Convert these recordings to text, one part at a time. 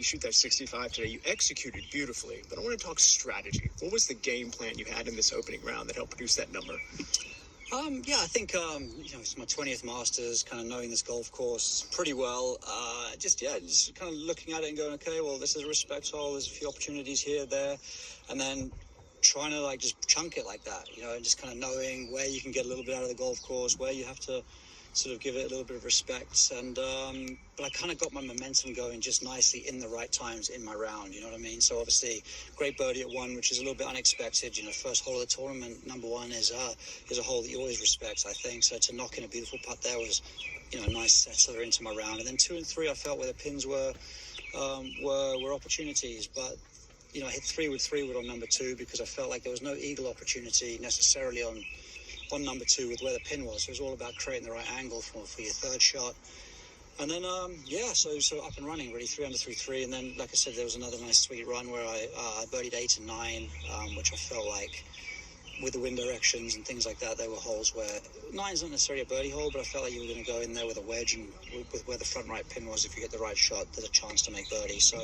You shoot that 65 today. You executed beautifully, but I want to talk strategy. What was the game plan you had in this opening round that helped produce that number? I think, it's my 20th Masters, kind of knowing this golf course pretty well. Just kind of looking at it and going, okay, well, this is a respect hole. There's a few opportunities here, there. And then trying to, just chunk it like that, and just kind of knowing where you can get a little bit out of the golf course, where you have to sort of give it a little bit of respect. And but I kind of got my momentum going just nicely in the right times in my round, you know what I mean? So obviously great birdie at 1, which is a little bit unexpected. First hole of the tournament, number 1 is a hole that you always respect, I think. So to knock in a beautiful putt there was, a nice settler into my round. And then 2 and 3, I felt where the pins were opportunities. But I hit 3 wood on number 2 because I felt like there was no eagle opportunity necessarily on number 2 with where the pin was. So it was all about creating the right angle for your third shot. And then, so up and running, really, 3 under through 3. And then, like I said, there was another nice sweet run where I birdied 8 and 9, which I felt like with the wind directions and things like that, they were holes where 9's not necessarily a birdie hole, but I felt like you were going to go in there with a wedge, and with where the front right pin was, if you get the right shot, there's a chance to make birdie. So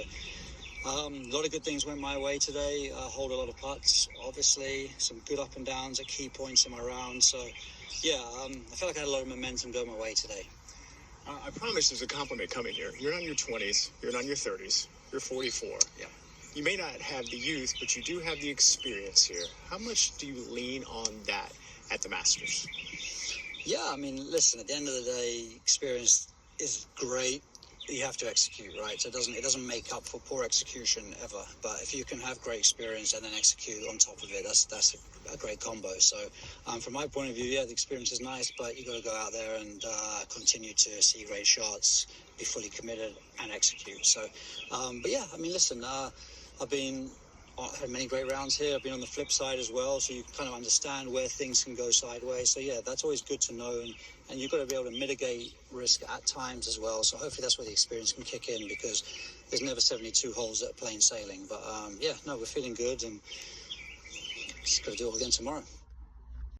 a lot of good things went my way today. Hold a lot of putts, obviously. Some good up and downs at key points in my round. So, I felt like I had a lot of momentum going my way today. I promise there's a compliment coming here. You're not in your 20s. You're not in your 30s. You're 44. Yeah. You may not have the youth, but you do have the experience here. How much do you lean on that at the Masters? Yeah, listen, at the end of the day, experience is great. You have to execute, right? So it doesn't make up for poor execution ever. But if you can have great experience and then execute on top of it, that's a great combo. So from my point of view, the experience is nice, but you got to go out there and continue to see great shots, be fully committed, and execute. So, listen, I've had many great rounds here. I've been on the flip side as well, so you kind of understand where things can go sideways. So that's always good to know, and you've got to be able to mitigate risk at times as well. So hopefully that's where the experience can kick in, because there's never 72 holes that are plain sailing. But we're feeling good, and just got to do it all again tomorrow.